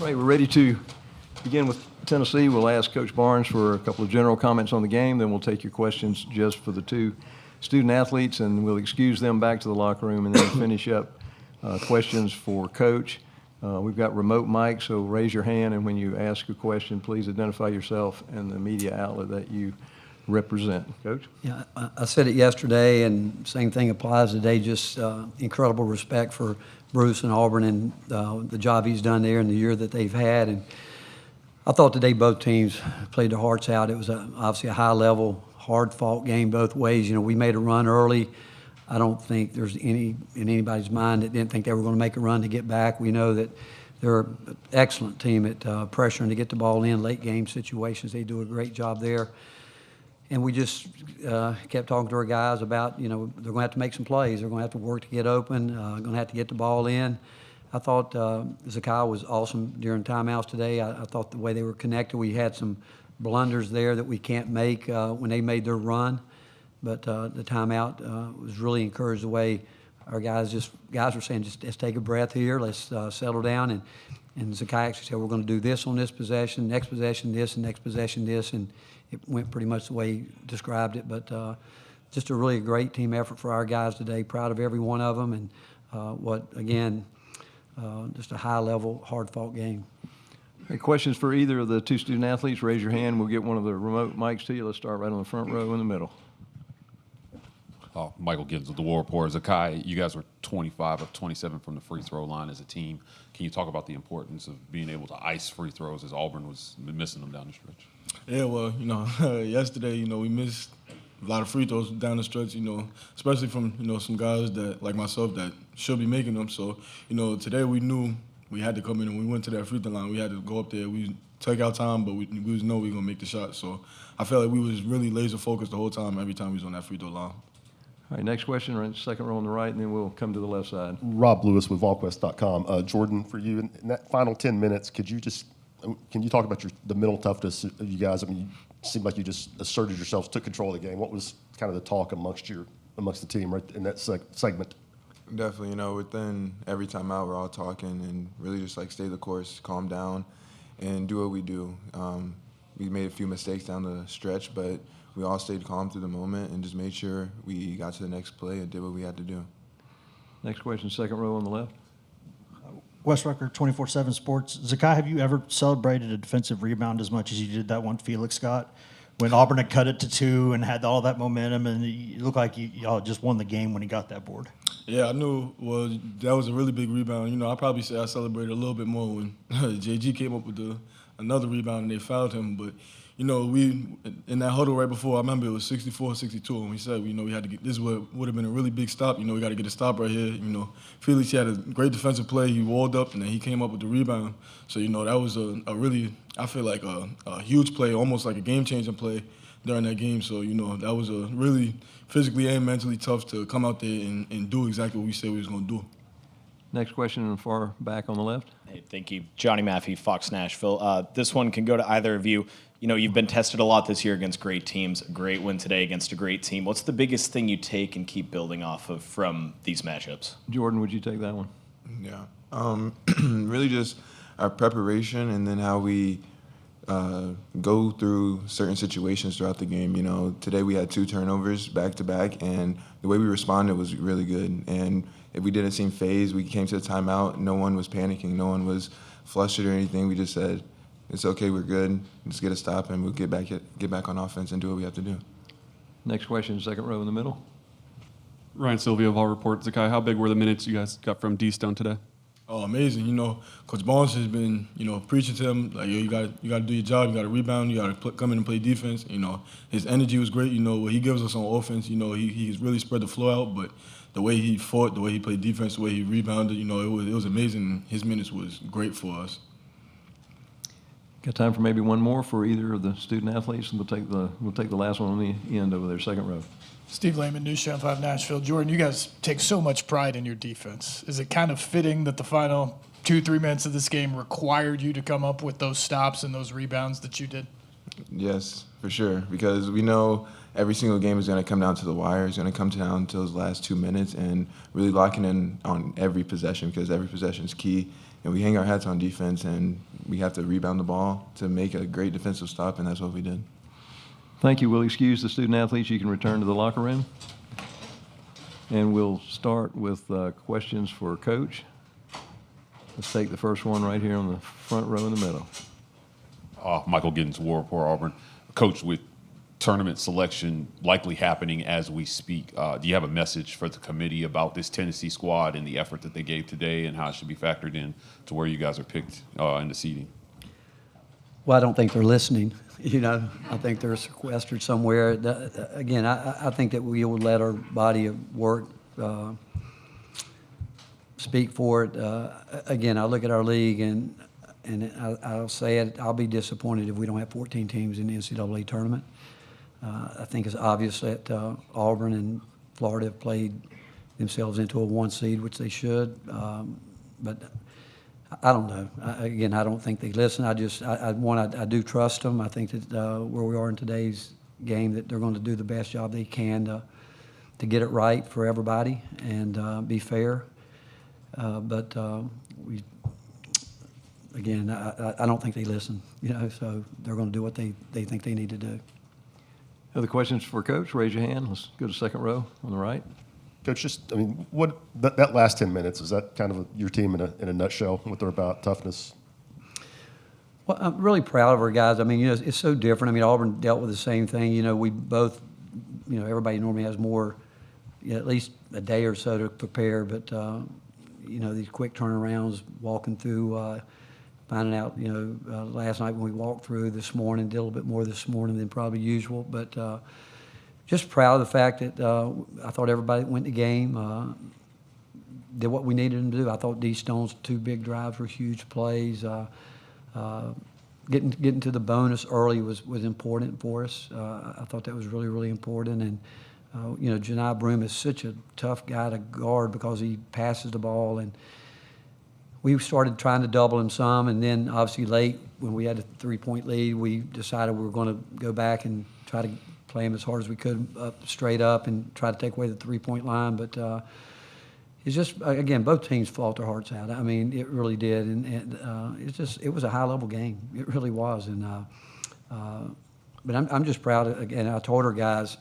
All right, we're ready to begin with Tennessee. We'll ask Coach Barnes for a couple of general comments on the game, then we'll take your questions just for the two student athletes, and we'll excuse them back to the locker room and then finish up questions for Coach. We've got remote mics, so raise your hand, and when you ask a question, please identify yourself and the media outlet that you represent. Coach? Yeah, I said it yesterday, and same thing applies today. Just incredible respect for Bruce and Auburn and the job he's done there and the year that they've had. And I thought today both teams played their hearts out. It was obviously a high-level, hard-fought game both ways. You know, we made a run early. I don't think there's any in anybody's mind that didn't think they were going to make a run to get back. We know that they're an excellent team at pressuring to get the ball in late game situations. They do a great job there. And we just kept talking to our guys about, you know, they're going to have to make some plays. They're going to have to work to get open, going to have to get the ball in. I thought Zakai was awesome during timeouts today. I thought the way they were connected, we had some blunders there that we can't make when they made their run. But the timeout was really encouraged the way our guys were saying, just let's take a breath here, let's settle down. And Zakai actually said, we're going to do this on this possession, next possession this, and next possession this. And it went pretty much the way he described it. But just a really great team effort for our guys today. Proud of every one of them. And just a high-level, hard-fought game. Any questions for either of the two student athletes? Raise your hand. We'll get one of the remote mics to you. Let's start right on the front row in the middle. Michael Gibbs with the War Report. Zakai, you guys were 25 of 27 from the free throw line as a team. Can you talk about the importance of being able to ice free throws as Auburn was missing them down the stretch? Yeah, well, you know, yesterday, you know, we missed a lot of free throws down the stretch, you know, especially from, you know, some guys that, like myself, that should be making them. So, you know, today we knew we had to come in, and we went to that free throw line. We had to go up there. We took our time, but we know we were going to make the shot. So I felt like we was really laser focused the whole time, every time we was on that free throw line. All right, next question, right, second row on the right, and then we'll come to the left side. Rob Lewis with VolQuest.com. Jordan, for you, in that final 10 minutes, can you talk about the mental toughness of you guys? I mean, it seemed like you just asserted yourselves, took control of the game. What was kind of the talk amongst the team right in that segment? Definitely, you know, within every timeout, we're all talking and really just like stay the course, calm down, and do what we do. We made a few mistakes down the stretch, but we all stayed calm through the moment and just made sure we got to the next play and did what we had to do. Next question, second row on the left. Wes Rucker, 24/7 Sports. Zakai, have you ever celebrated a defensive rebound as much as you did that one Felix got? When Auburn had cut it to 2 and had all that momentum, and it looked like y'all just won the game when he got that board. Yeah, I knew. Well, that was a really big rebound. You know, I probably say I celebrated a little bit more when JG came up with another rebound and they fouled him. But, you know, we in that huddle right before, I remember it was 64-62, and we said, you know, we had to get this. Would have been a really big stop. You know, we got to get a stop right here. You know, Felix, he had a great defensive play. He walled up, and then he came up with the rebound. So, you know, that was a really, I feel like a huge play, almost like a game-changing play during that game. So, you know, that was a really physically and mentally tough to come out there and do exactly what we said we was going to do. Next question in the far back on the left. Hey, thank you. Johnny Maffey, Fox Nashville. This one can go to either of you. You know, you've been tested a lot this year against great teams. A great win today against a great team. What's the biggest thing you take and keep building off of from these matchups? Jordan, would you take that one? Yeah. Really just our preparation and then how we go through certain situations throughout the game. You know, today we had 2 turnovers back-to-back, and the way we responded was really good. And if we didn't seem phased, we came to the timeout, no one was panicking, no one was flustered or anything. We just said, it's okay, we're good, let's get a stop, and we'll get back on offense and do what we have to do. Next question, second row in the middle. Ryan Sylvia, Vol Report. Zakai, how big were the minutes you guys got from D-Stone today? Oh, amazing. You know, Coach Barnes has been, you know, preaching to him, like, yo, you got to do your job, you got to rebound, you got to come in and play defense. You know, his energy was great. You know, what he gives us on offense, you know, he's really spread the floor out, but the way he fought, the way he played defense, the way he rebounded, you know, it was amazing. His minutes was great for us. Got time for maybe one more for either of the student athletes, and we'll take the last one on the end over there, second row. Steve Lehman, News Channel 5 Nashville. Jordan, you guys take so much pride in your defense. Is it kind of fitting that the final 2-3 minutes of this game required you to come up with those stops and those rebounds that you did? Yes, for sure, because we know every single game is going to come down to the wire. It's going to come down to those last 2 minutes and really locking in on every possession, because every possession is key. And we hang our hats on defense, and we have to rebound the ball to make a great defensive stop, and that's what we did. Thank you. We'll excuse the student athletes. You can return to the locker room. And we'll start with questions for Coach. Let's take the first one right here on the front row in the middle. Michael Giddens, War Report, Auburn. Coach, with tournament selection likely happening as we speak, do you have a message for the committee about this Tennessee squad and the effort that they gave today and how it should be factored in to where you guys are picked in the seeding? Well, I don't think they're listening. I think they're sequestered somewhere. Again, I think that we will let our body of work speak for it. Again, I look at our league, and I'll say it, I'll be disappointed if we don't have 14 teams in the NCAA tournament. I think it's obvious that Auburn and Florida have played themselves into a 1 seed, which they should. But I don't know. Again, I don't think they listen. I do trust them. I think that where we are in today's game, that they're going to do the best job they can to get it right for everybody and be fair. But again, I don't think they listen. So they're going to do what they think they need to do. Other questions for Coach? Raise your hand. Let's go to second row on the right. Coach, what that last 10 minutes, is that kind of your team in a nutshell, what they're about, toughness? Well, I'm really proud of our guys. It's so different. Auburn dealt with the same thing. We both, everybody normally has more, at least a day or so to prepare, but, these quick turnarounds, walking through, finding out, last night when we walked through this morning, did a little bit more this morning than probably usual, but just proud of the fact that I thought everybody that went the game did what we needed them to do. I thought D. Stone's 2 big drives were huge plays. Getting to the bonus early was important for us. I thought that was really, really important. And, Janai Broome is such a tough guy to guard because he passes the ball. And we started trying to double him some. And then, obviously, late when we had a 3-point lead, we decided we were going to go back and try to play him as hard as we could straight up and try to take away the 3-point line. But it's just, again, both teams fought their hearts out. It really did. And it was a high-level game. It really was. And but I'm just proud. Again, I told our guys,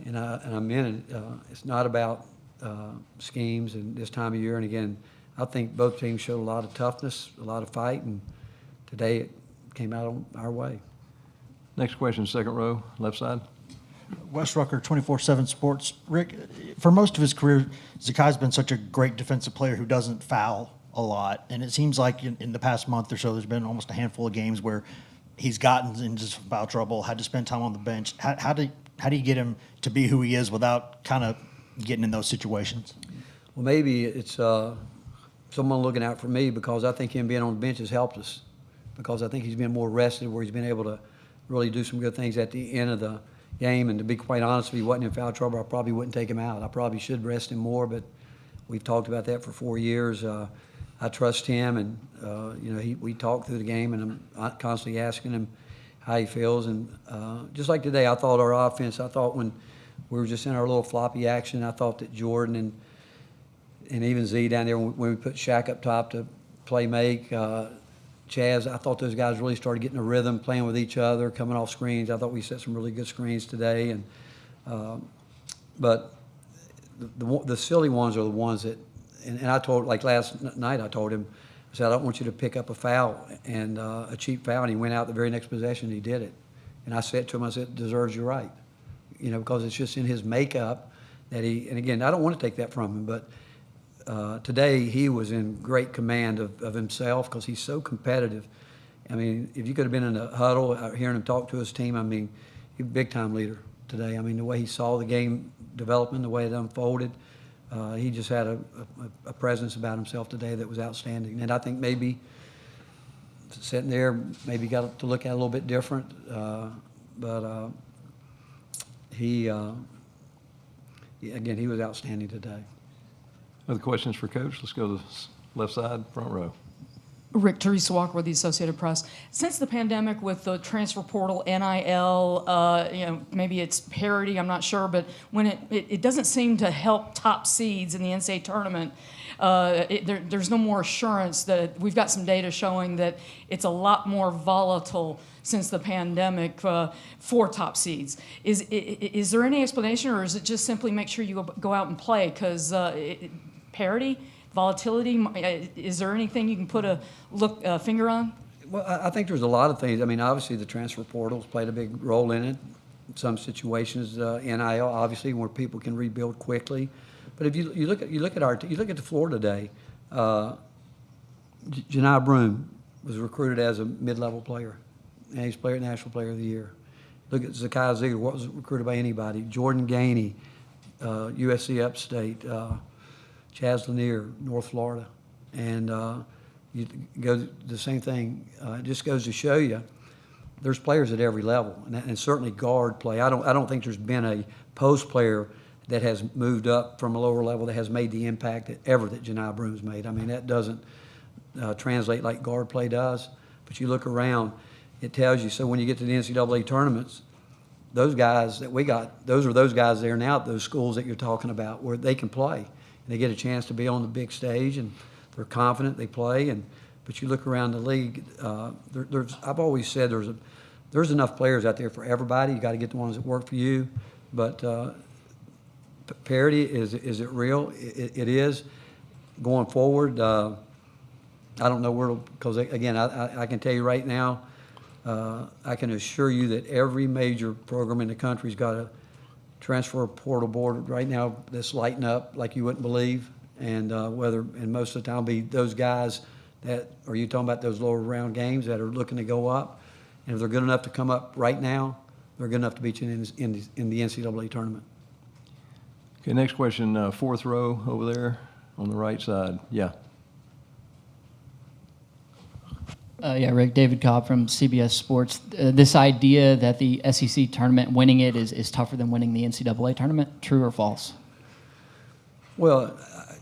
and I meant it, it's not about schemes and this time of year. And, again, I think both teams showed a lot of toughness, a lot of fight, and today it came out our way. Next question, second row, left side. Wes Rucker, 24/7 Sports. Rick, for most of his career, Zakai's been such a great defensive player who doesn't foul a lot. And it seems like in the past month or so, there's been almost a handful of games where he's gotten into some foul trouble, had to spend time on the bench. How do you get him to be who he is without kind of getting in those situations? Well, maybe it's someone looking out for me, because I think him being on the bench has helped us, because I think he's been more rested, where he's been able to really do some good things at the end of the game. And to be quite honest, if he wasn't in foul trouble, I probably wouldn't take him out. I probably should rest him more, but we've talked about that for 4 years. I trust him, and we talk through the game, and I'm constantly asking him how he feels. And just like today, I thought our offense, when we were just in our little floppy action, I thought that Jordan and even Z down there, when we put Shaq up top to play make, Chaz, I thought those guys really started getting a rhythm, playing with each other, coming off screens. I thought we set some really good screens today. And but the silly ones are the ones that, and I told, like last night, I told him, I said, I don't want you to pick up a foul, and a cheap foul, and he went out the very next possession, he did it. And I said to him, I said, it deserves your right, because it's just in his makeup that and again, I don't want to take that from him, but today he was in great command of himself, because he's so competitive. If you could have been in a huddle hearing him talk to his team, he's a big-time leader today. The way he saw the game developing, the way it unfolded, he just had a presence about himself today that was outstanding. And I think maybe sitting there, maybe got to look at it a little bit different, but he was outstanding today. Other questions for Coach? Let's go to the left side, front row. Rick, Teresa Walker with the Associated Press. Since the pandemic, with the transfer portal, NIL, maybe it's parity, I'm not sure, but when it doesn't seem to help top seeds in the NCAA tournament, there's no more assurance that we've got some data showing that it's a lot more volatile since the pandemic for top seeds. Is there any explanation, or is it just simply make sure you go out and play? Because parity, volatility, is there anything you can put a finger on? Well, I think there's a lot of things. I mean, obviously the transfer portals played a big role in it. In some situations, NIL, obviously, where people can rebuild quickly. But if you look at the floor today, Janai Broome was recruited as a mid-level player, and he's National Player of the Year. Look at Zakai Zeigler, wasn't recruited by anybody. Jordan Gainey, USC Upstate, Chaz Lanier, North Florida, and you go the same thing. It just goes to show you there's players at every level, and certainly guard play. I don't think there's been a post player that has moved up from a lower level that has made the impact that Janai Broome's made. I mean, that doesn't translate like guard play does, but you look around, it tells you. So when you get to the NCAA tournaments, those guys that we got, those are those guys there now at those schools that you're talking about where they can play. And they get a chance to be on the big stage, and they're confident, they play. But you look around the league, I've always said there's enough players out there for everybody. You got to get the ones that work for you. But parity, is it real? It is. Going forward, I don't know where, because again, I can tell you right now, I can assure you that every major program in the country's got a transfer portal board right now that's lighting up like you wouldn't believe. And most of the time be those guys that, are you talking about those lower round games that are looking to go up? And if they're good enough to come up right now, they're good enough to beat you in the NCAA tournament. Okay, next question, fourth row over there on the right side. Yeah. Rick, David Cobb from CBS Sports. This idea that the SEC tournament, winning it is tougher than winning the NCAA tournament, true or false? Well,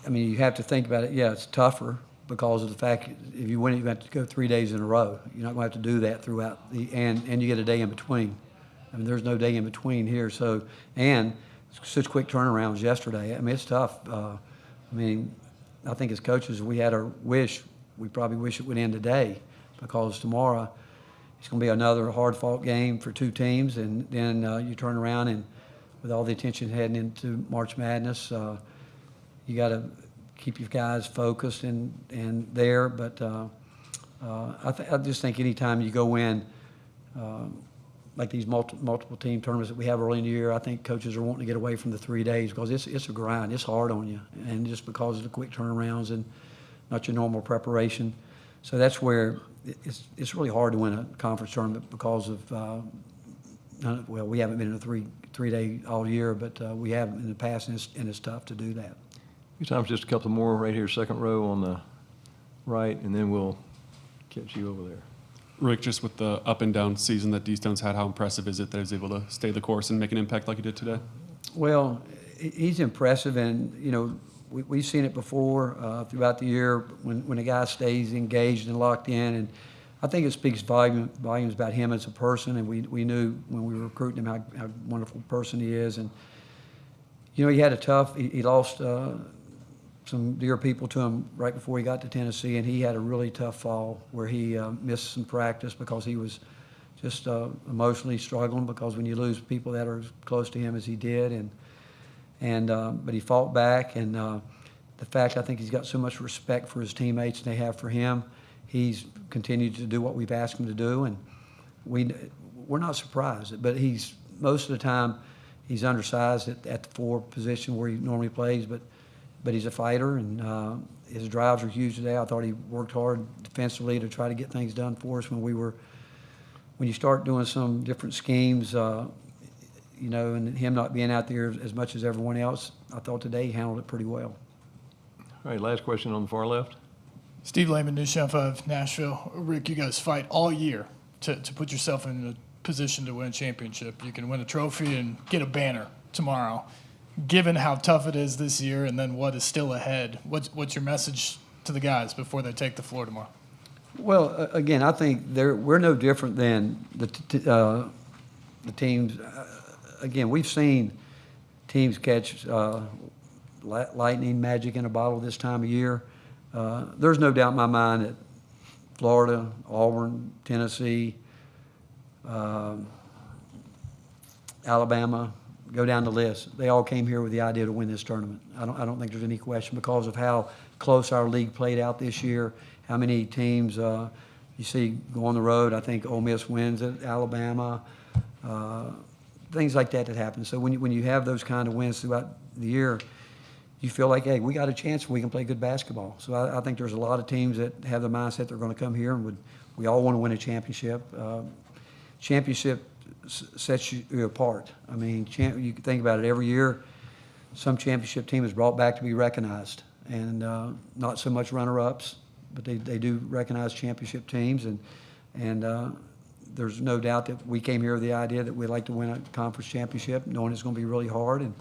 I mean, you have to think about it. Yeah, it's tougher because of the fact if you win it, you have to go 3 days in a row. You're not going to have to do that throughout and you get a day in between. I mean, there's no day in between here. So, and such quick turnarounds yesterday. I mean, it's tough. I mean, I think as coaches, we probably wish it would end today, because tomorrow it's going to be another hard-fought game for two teams, and then you turn around and with all the attention heading into March Madness, you got to keep your guys focused and there. But I just think anytime you go in like these multiple team tournaments that we have early in the year, I think coaches are wanting to get away from the 3 days because it's a grind. It's hard on you, and just because of the quick turnarounds and not your normal preparation. So that's where it's really hard to win a conference tournament because of, well, we haven't been in a three-day all year, but we have in the past, and it's tough to do that. A few times, just a couple more right here, second row on the right, and then we'll catch you over there. Rick, just with the up and down season that D-Stone's had, how impressive is it that he was able to stay the course and make an impact like he did today? Well, he's impressive, and, we've seen it before throughout the year when a guy stays engaged and locked in, and I think it speaks volumes about him as a person, and we knew when we were recruiting him how wonderful person he is. And, he had a tough, he lost some dear people to him right before he got to Tennessee, and he had a really tough fall where he missed some practice because he was just emotionally struggling, because when you lose people that are as close to him as he did, but he fought back, and the fact I think he's got so much respect for his teammates and they have for him, he's continued to do what we've asked him to do, and we're not surprised. But most of the time he's undersized at the 4 position where he normally plays, but he's a fighter, and his drives are huge today. I thought he worked hard defensively to try to get things done for us when you start doing some different schemes. And him not being out there as much as everyone else, I thought today he handled it pretty well. All right, last question on the far left. Steve Lehman, News Channel 5, Nashville. Rick, you guys fight all year to put yourself in a position to win a championship. You can win a trophy and get a banner tomorrow. Given how tough it is this year and then what is still ahead, what's your message to the guys before they take the floor tomorrow? Well, again, I think we're no different than the teams. Again, we've seen teams catch lightning magic in a bottle this time of year. There's no doubt in my mind that Florida, Auburn, Tennessee, Alabama, go down the list. They all came here with the idea to win this tournament. I don't think there's any question because of how close our league played out this year, how many teams you see go on the road. I think Ole Miss wins at Alabama, things like that happen. So when you have those kind of wins throughout the year, you feel like, hey, we got a chance we can play good basketball. So I think there's a lot of teams that have the mindset they're going to come here and we all want to win a championship. Championship sets you apart. I mean, you can think about it every year. Some championship team is brought back to be recognized, and not so much runner-ups, but they do recognize championship teams, and there's no doubt that we came here with the idea that we'd like to win a conference championship, knowing it's going to be really hard,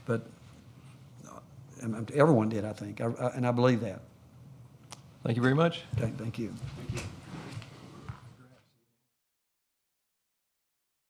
but everyone did, I think, and I believe that. Thank you very much. Okay, thank you.